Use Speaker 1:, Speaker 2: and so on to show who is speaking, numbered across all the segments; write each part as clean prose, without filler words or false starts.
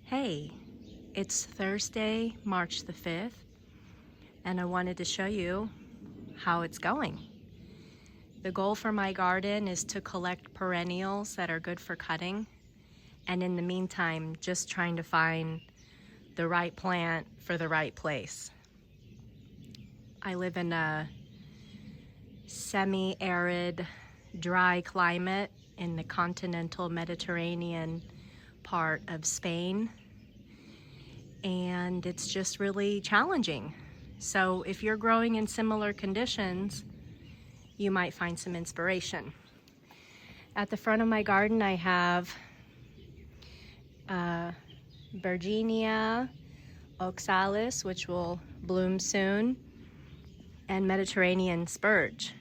Speaker 1: Hey, it's Thursday, March the 5th, and I wanted to show you how it's going. The goal for my garden is to collect perennials that are good for cutting, and in the meantime, just trying to find the right plant for the right place. I live in a semi-arid, dry climate in the continental Mediterranean part of Spain, and it's just really challenging. So if you're growing in similar conditions, you might find some inspiration. At the front of my garden, I have Bergenia, oxalis, which will bloom soon, and Mediterranean spurge.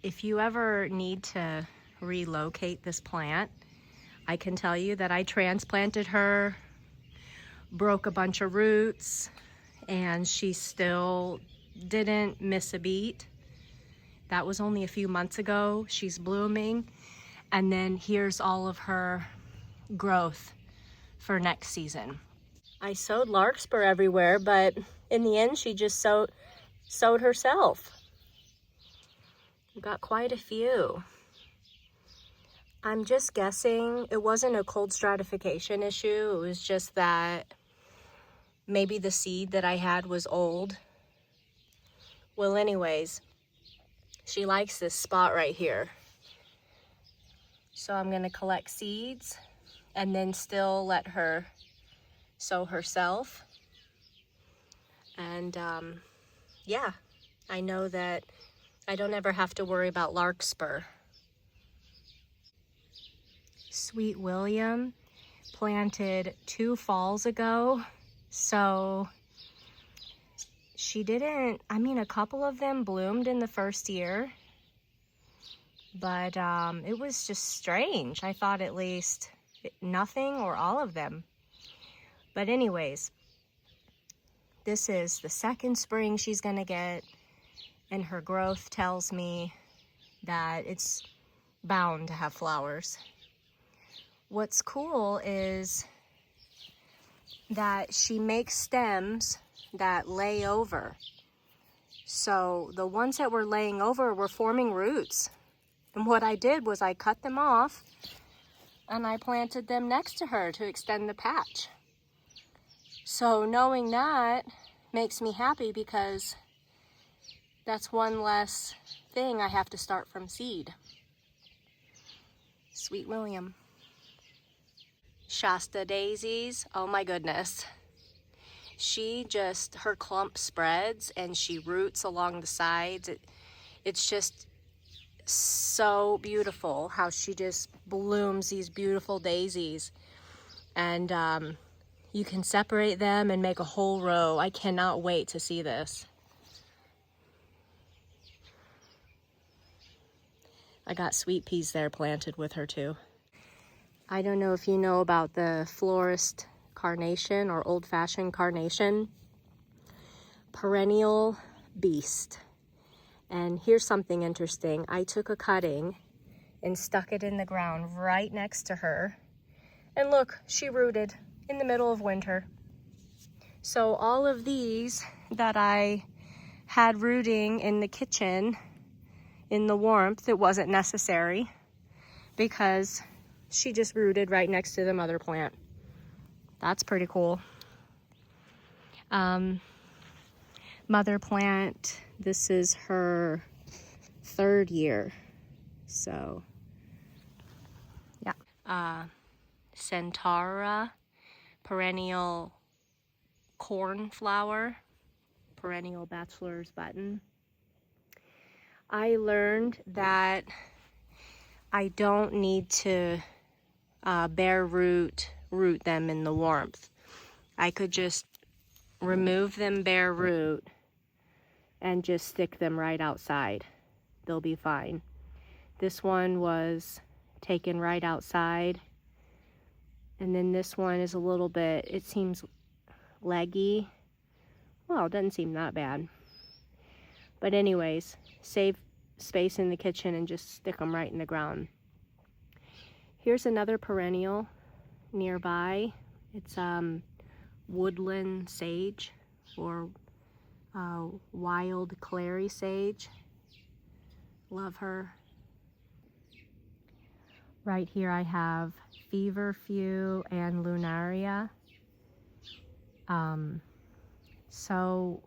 Speaker 1: If you ever need to relocate this plant, I can tell you that I transplanted her, broke a bunch of roots, and she still didn't miss a beat. That was only a few months ago. She's blooming, and then here's all of her growth for next season. I sowed larkspur everywhere, but in the end she just sowed herself. I've got quite a few. I'm just guessing it wasn't a cold stratification issue. It was just that maybe the seed that I had was old. Well, anyways, she likes this spot right here. So I'm gonna collect seeds and then still let her sow herself. And yeah, I know that I don't ever have to worry about larkspur. Sweet William planted 2 falls ago, so she didn't, a couple of them bloomed in the first year, but it was just strange. I thought at least nothing or all of them. But anyways, this is the second spring she's gonna get, and her growth tells me that it's bound to have flowers. What's cool is that she makes stems that lay over. So the ones that were laying over were forming roots. And what I did was I cut them off and I planted them next to her to extend the patch. So knowing that makes me happy because that's one less thing I have to start from seed. Sweet William. Shasta daisies, oh my goodness. Her clump spreads and she roots along the sides. It's just so beautiful how she just blooms these beautiful daisies. And you can separate them and make a whole row. I cannot wait to see this. I got sweet peas there planted with her too. I don't know if you know about the Florist carnation or old-fashioned carnation. Perennial beast. And here's something interesting. I took a cutting and stuck it in the ground right next to her. And look, she rooted in the middle of winter. So all of these that I had rooting in the kitchen, in the warmth, it wasn't necessary because she just rooted right next to the mother plant. That's pretty cool. Mother plant, this is her 3rd year. So, yeah. Centara, perennial cornflower, perennial bachelor's button. I learned that I don't need to bare root them in the warmth. I could just remove them bare root and just stick them right outside. They'll be fine. This one was taken right outside, and then this one is a little bit, it seems leggy. Well, it doesn't seem that bad. But anyways, save space in the kitchen and just stick them right in the ground. Here's another perennial nearby, It's woodland sage, or wild clary sage. Love her. Right here I have Feverfew and Lunaria. So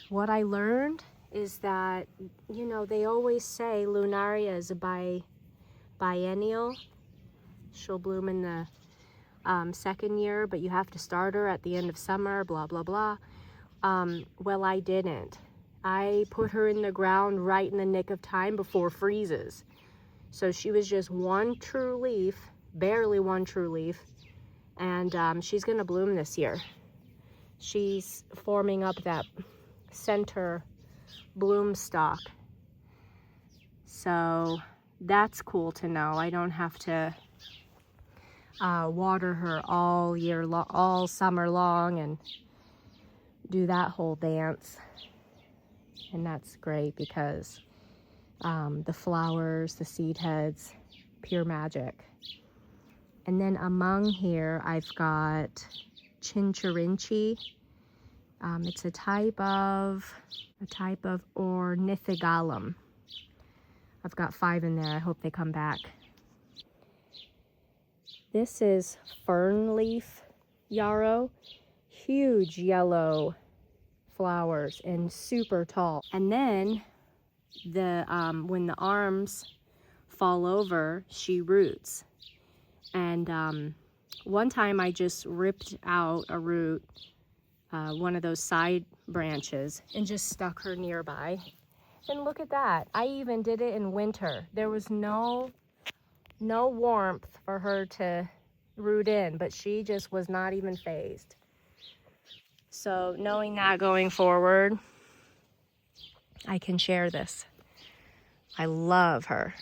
Speaker 1: what I learned is that, you know, they always say Lunaria is a biennial. She'll bloom in the second year, but you have to start her at the end of summer, blah, blah, blah. Well, I didn't. I put her in the ground right in the nick of time before freezes. So she was just one true leaf, barely one true leaf, and she's gonna bloom this year. She's forming up that center bloom stalk. So that's cool to know. I don't have to water her all summer long and do that whole dance. And that's great because the flowers, the seed heads, pure magic. And then among here I've got chinchirinchi. It's a type of ornithogalum. I've got 5 in there. I hope they come back. This is fern leaf yarrow. Huge yellow flowers and super tall. And then when the arms fall over, she roots. And one time I just ripped out a root, one of those side branches, and just stuck her nearby. And look at that. I even did it in winter. There was no warmth for her to root in, but she just was not even phased. So knowing that going forward, I can share this. I love her.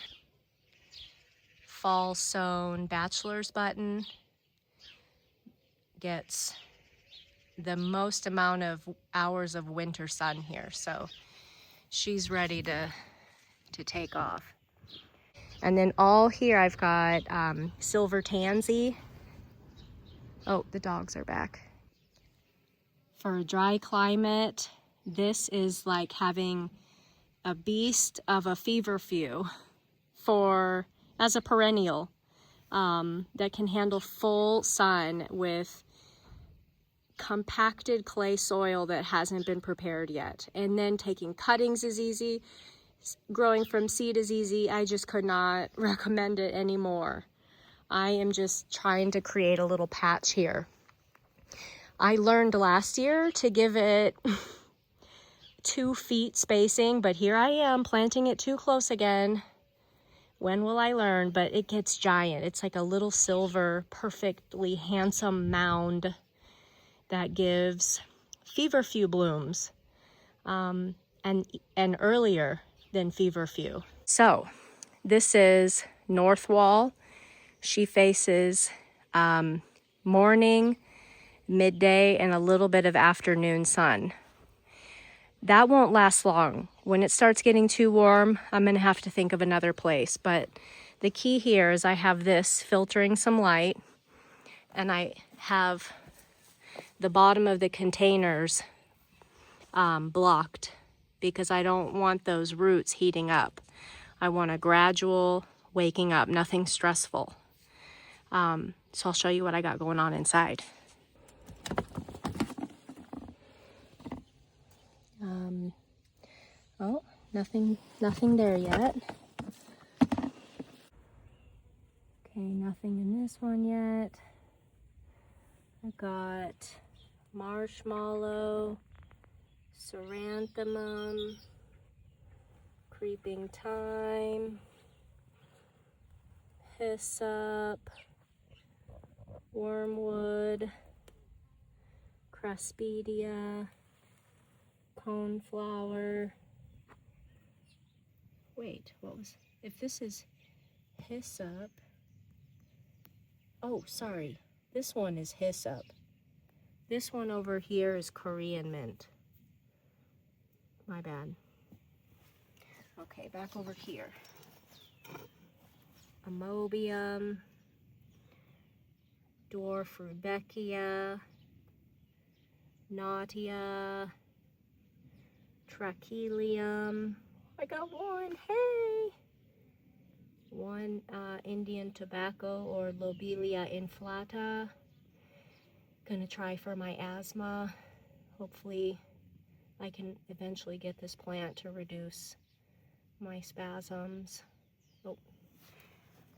Speaker 1: Fall sown bachelor's button gets the most amount of hours of winter sun here, so she's ready to take off. And then all here I've got silver tansy. Oh, the dogs are back. For a dry climate, this is like having a beast of a feverfew as a perennial that can handle full sun with compacted clay soil that hasn't been prepared yet. And then taking cuttings is easy. Growing from seed is easy. I just could not recommend it anymore. I am just trying to create a little patch here. I learned last year to give it 2 feet spacing, but here I am planting it too close again. When will I learn? But it gets giant. It's like a little silver, perfectly handsome mound that gives feverfew blooms, and earlier than feverfew. So this is north wall. She faces morning, midday, and a little bit of afternoon sun. That won't last long. When it starts getting too warm, I'm gonna have to think of another place. But the key here is I have this filtering some light, and I have the bottom of the containers blocked because I don't want those roots heating up. I want a gradual waking up, nothing stressful. So I'll show you what I got going on inside. Oh, nothing there yet. Okay, nothing in this one yet. I got marshmallow, ceranthemum, creeping thyme, hyssop, wormwood, craspedia, coneflower. Wait, if this is hyssop, oh, sorry, this one is hyssop. This one over here is Korean mint. My bad. Okay, back over here. Amobium, dwarf Bergenia, Nautia, Trachelium. I got one, hey! One Indian tobacco or Lobelia inflata. Gonna try for my asthma. Hopefully I can eventually get this plant to reduce my spasms. Oh.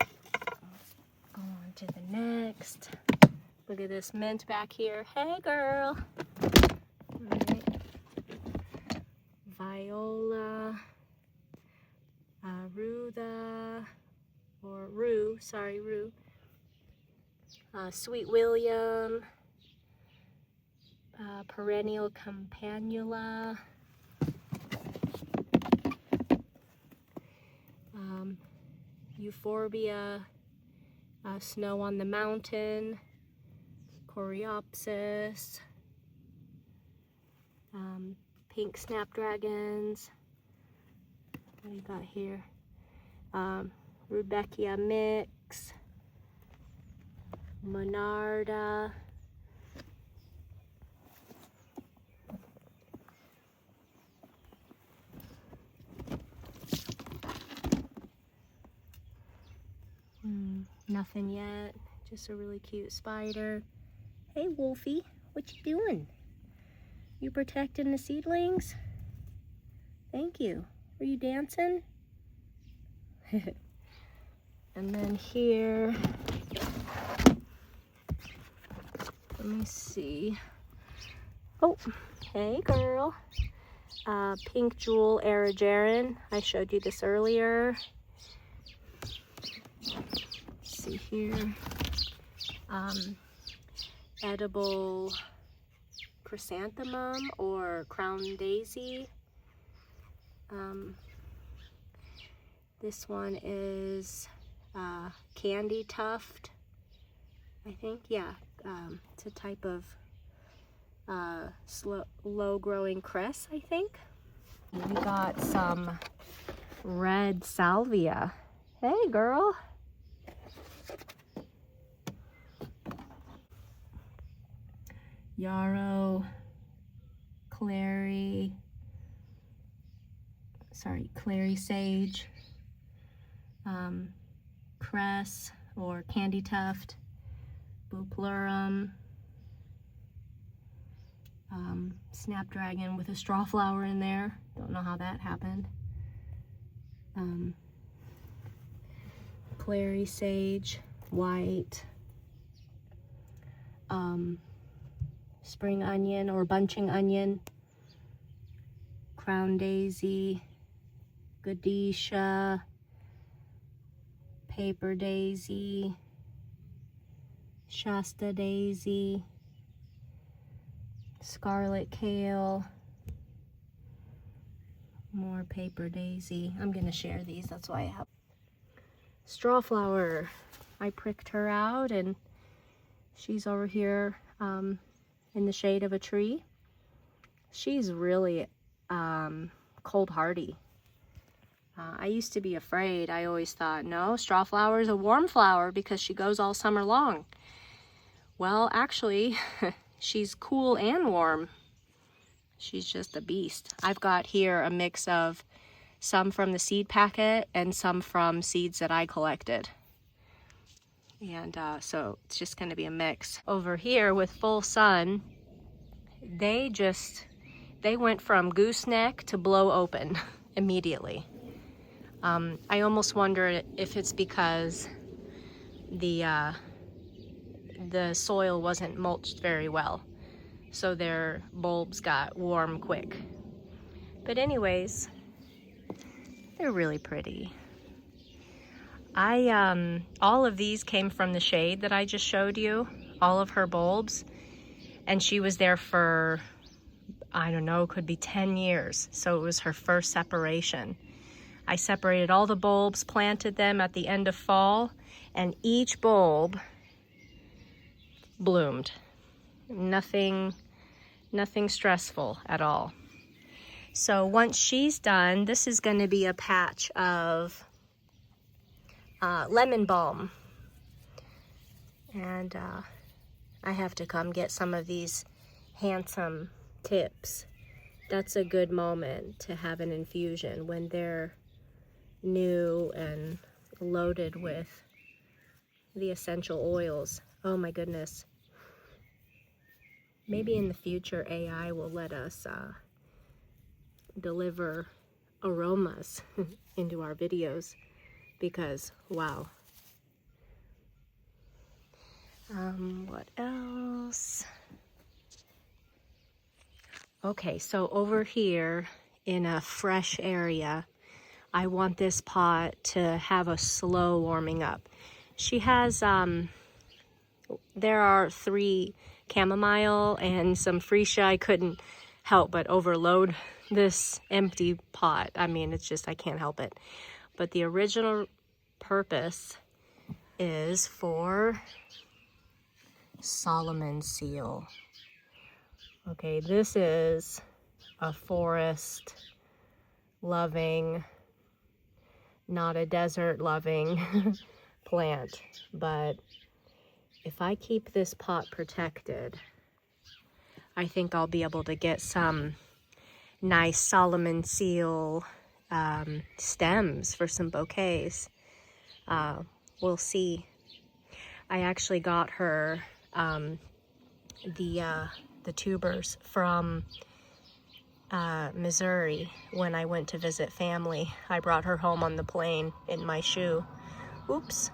Speaker 1: Go on to the next. Look at this mint back here. Hey girl. Alright. Viola. Rue. Sweet William. Perennial campanula. Euphorbia. Snow on the mountain. Coreopsis. Pink snapdragons. What do you got here? Rudbeckia mix. Monarda. Nothing yet. Just a really cute spider. Hey Wolfie, what you doing? You protecting the seedlings? Thank you. Are you dancing? And then here, let me see. Oh, hey girl. Pink jewel erigeron. I showed you this earlier. Let's see here. Edible chrysanthemum or crown daisy. This one is candy tuft, I think. Yeah, it's a type of low growing cress, I think. We got some red salvia. Hey girl. Yarrow, clary sage, cress or candy tuft, bupleurum, snapdragon with a straw flower in there. Don't know how that happened. Clary sage, white, spring onion or bunching onion, crown daisy, Godesha, paper daisy, Shasta daisy, scarlet kale, more paper daisy. I'm gonna share these, that's why I have. Straw flower, I pricked her out and she's over here in the shade of a tree. She's really cold hardy. I used to be afraid. I always thought, no, straw flower is a warm flower because she goes all summer long. Well, actually, she's cool and warm. She's just a beast. I've got here a mix of some from the seed packet and some from seeds that I collected. And so it's just going to be a mix. Over here with full sun, they went from gooseneck to blow open immediately. I almost wonder if it's because the soil wasn't mulched very well, so their bulbs got warm quick. But anyways, they're really pretty. All of these came from the shade that I just showed you, all of her bulbs, and she was there for, I don't know, could be 10 years. So it was her first separation. I separated all the bulbs, planted them at the end of fall, and each bulb bloomed. Nothing stressful at all. So once she's done, this is going to be a patch of lemon balm. And I have to come get some of these handsome tips. That's a good moment to have an infusion when they're new and loaded with the essential oils. Oh my goodness. Maybe in the future AI will let us deliver aromas into our videos, because wow. What else? Okay, so over here in a fresh area, I want this pot to have a slow warming up. She has, there are 3 chamomile and some freesia. I couldn't help but overload this empty pot. I mean, it's just, I can't help it. But the original purpose is for Solomon seal. Okay, this is a forest loving, not a desert loving plant, but if I keep this pot protected, I think I'll be able to get some nice Solomon seal stems for some bouquets. We'll see. I actually got her the tubers from Missouri when I went to visit family. I brought her home on the plane in my shoe. Oops.